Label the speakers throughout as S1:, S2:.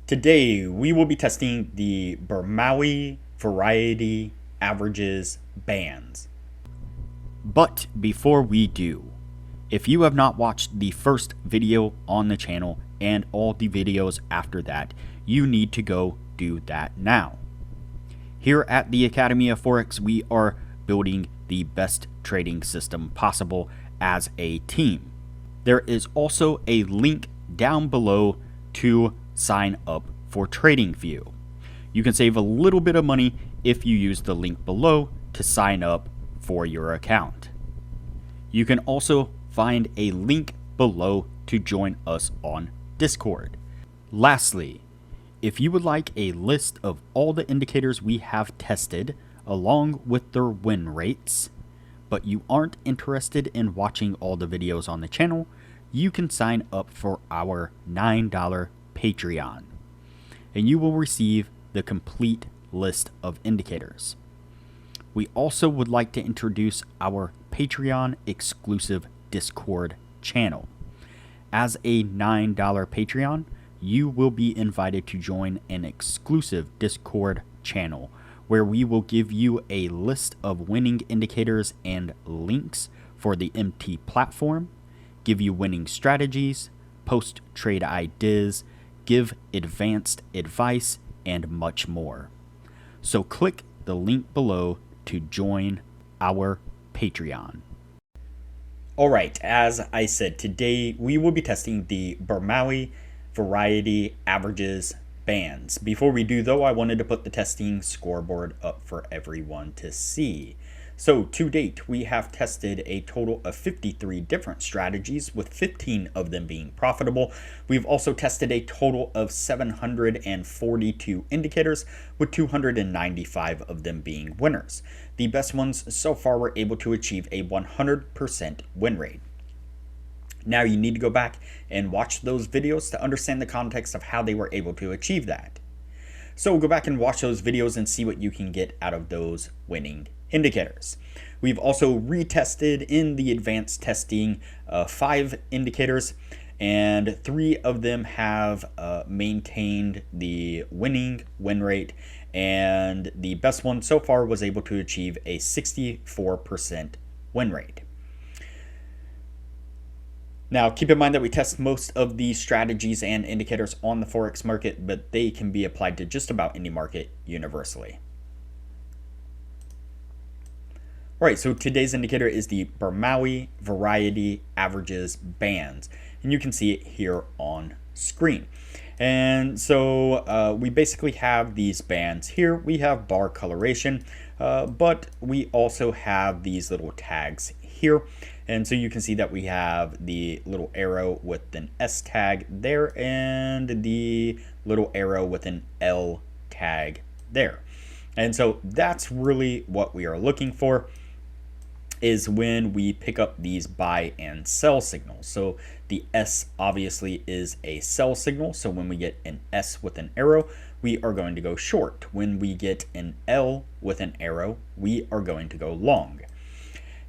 S1: Today, we will be testing the Bermaui variety averages bands.
S2: But before we do, if you have not watched the first video on the channel and all the videos after that, you need to go do that now. Here at the Academy of Forex, we are building the best trading system possible as a team. There is also a link down below to sign up for TradingView. You can save a little bit of money if you use the link below to sign up for your account. You can also find a link below to join us on Discord. Lastly, if you would like a list of all the indicators we have tested along with their win rates, but you aren't interested in watching all the videos on the channel, you can sign up for our $9 Patreon, and you will receive the complete list of indicators. We also would like to introduce our Patreon exclusive Discord channel. As a $9 Patreon, you will be invited to join an exclusive Discord channel where we will give you a list of winning indicators and links for the MT platform, give you winning strategies, post trade ideas, give advanced advice, and much more. So click the link below to join our Patreon.
S1: Alright, as I said, today we will be testing the Bermaui variety averages bands. Before we do though, I wanted to put the testing scoreboard up for everyone to see. So to date, we have tested a total of 53 different strategies, with 15 of them being profitable. We've also tested a total of 742 indicators, with 295 of them being winners. The best ones so far were able to achieve a 100% win rate. Now you need to go back and watch those videos to understand the context of how they were able to achieve that. So go back and watch those videos and see what you can get out of those winning indicators. We've also retested in the advanced testing 5 indicators, and 3 of them have maintained the winning win rate, and the best one so far was able to achieve a 64% win rate. Now, keep in mind that we test most of these strategies and indicators on the Forex market, but they can be applied to just about any market universally. Alright, so today's indicator is the Bermaui variety averages bands, and you can see it here on screen. And so we basically have these bands here. We have bar coloration, but we also have these little tags here. And so you can see that we have the little arrow with an S tag there and the little arrow with an L tag there. And so that's really what we are looking for, is when we pick up these buy and sell signals. So the S obviously is a sell signal. So when we get an S with an arrow, we are going to go short. When we get an L with an arrow, we are going to go long.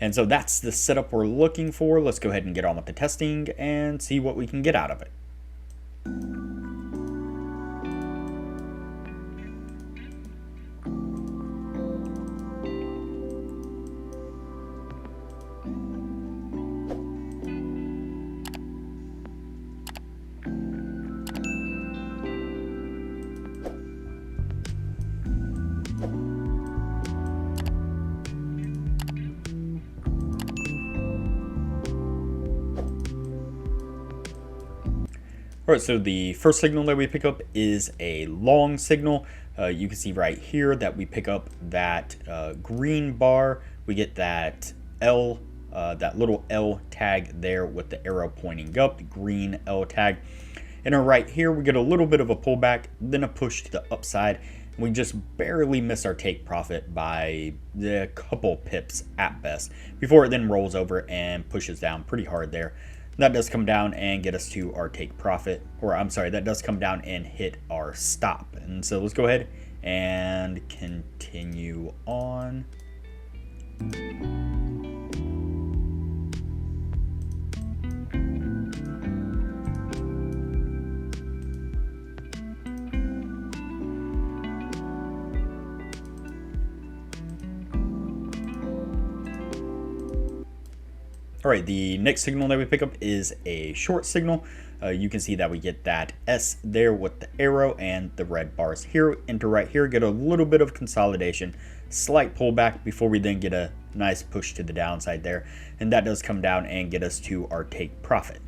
S1: And so that's the setup we're looking for. Let's go ahead and get on with the testing and see what we can get out of it. Alright, so the first signal that we pick up is a long signal. You can see right here that we pick up that green bar. We get that L, that little L tag there with the arrow pointing up, the green L tag. And right here, we get a little bit of a pullback, then a push to the upside. We just barely miss our take profit by a couple pips at best, before it then rolls over and pushes down pretty hard there. That does come down and get us to our take profit, or I'm sorry, that does come down and hit our stop. And so let's go ahead and continue on. All right, the next signal that we pick up is a short signal. You can see that we get that S there with the arrow and the red bars here. Enter right here, get a little bit of consolidation, slight pullback before we then get a nice push to the downside there. And that does come down and get us to our take profit.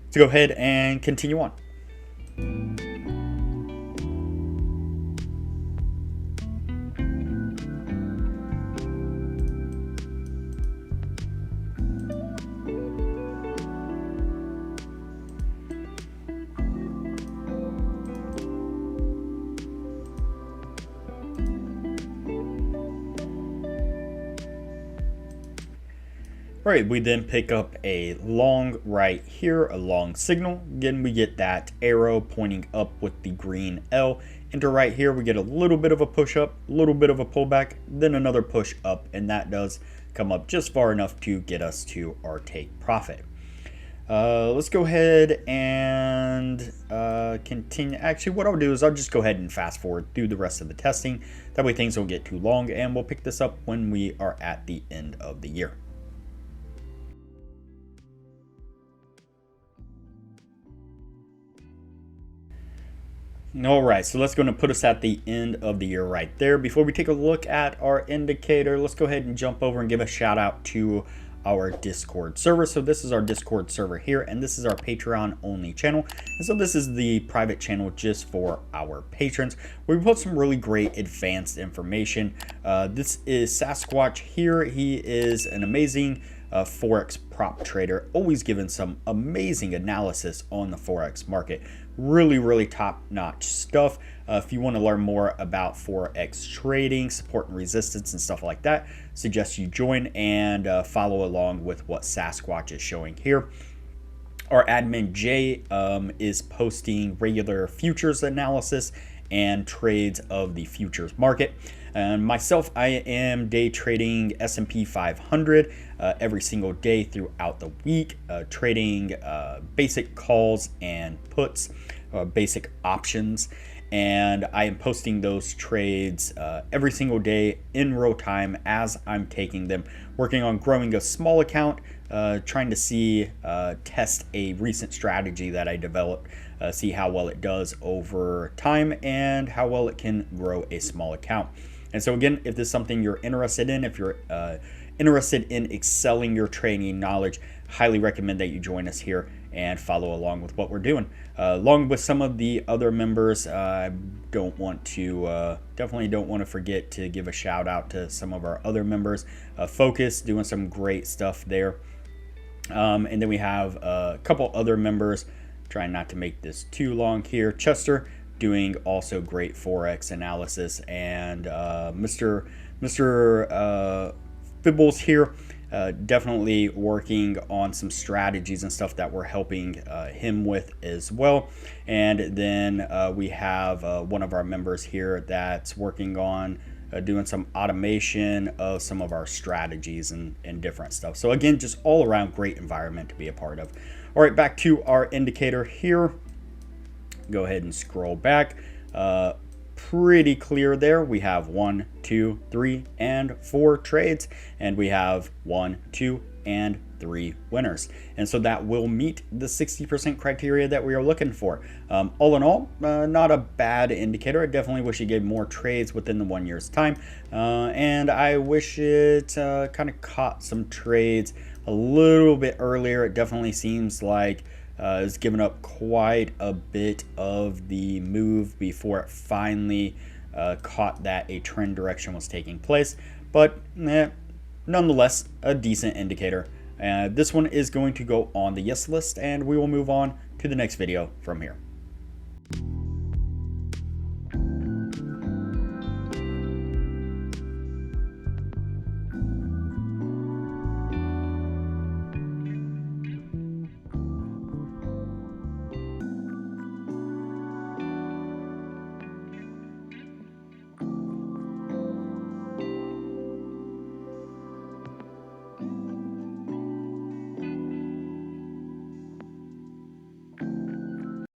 S1: So go ahead and continue on. All right, we then pick up a long right here, a long signal. Again, we get that arrow pointing up with the green L. Enter right here, we get a little bit of a push up, a little bit of a pullback, then another push up, and that does come up just far enough to get us to our take profit. Let's go ahead and continue. Actually, what I'll do is I'll just go ahead and fast forward through the rest of the testing. That way things don't get too long, and we'll pick this up when we are at the end of the year. All right, so let's go and put us at the end of the year right there. Before we take a look at our indicator, let's go ahead and jump over and give a shout out to our Discord server. So this is our Discord server here, and this is our Patreon only channel. And so this is the private channel just for our patrons, where we put some really great advanced information. This is Sasquatch here. He is an amazing Forex prop trader, always giving some amazing analysis on the Forex market. Really top-notch stuff. If you want to learn more about Forex trading, support and resistance and stuff like that, suggest you join and follow along with what Sasquatch is showing here. Our admin Jay is posting regular futures analysis and trades of the futures market. And myself, I am day trading S&P 500 every single day throughout the week, trading basic calls and puts, basic options. And I am posting those trades every single day in real time as I'm taking them, working on growing a small account, trying to see, test a recent strategy that I developed, see how well it does over time and how well it can grow a small account. And so again, if this is something you're interested in, if you're interested in excelling your trading knowledge, highly recommend that you join us here and follow along with what we're doing. Along with some of the other members, I definitely don't want to forget to give a shout out to some of our other members. Focus, doing some great stuff there. And then we have a couple other members, trying not to make this too long here. Chester, doing also great Forex analysis, and Mr. Fibbles here, definitely working on some strategies and stuff that we're helping him with as well. And then we have one of our members here that's working on doing some automation of some of our strategies and different stuff. So again, just all around great environment to be a part of. All right, back to our indicator here. Go ahead and scroll back. Pretty clear there. We have 1, 2, 3, and 4 trades, and we have 1, 2, and 3 winners. And so that will meet the 60% criteria that we are looking for. All in all, not a bad indicator. I definitely wish it gave more trades within the 1 year's time. And I wish it kind of caught some trades a little bit earlier. It definitely seems like has given up quite a bit of the move before it finally caught that a trend direction was taking place. But nonetheless, a decent indicator. This one is going to go on the yes list, and we will move on to the next video from here.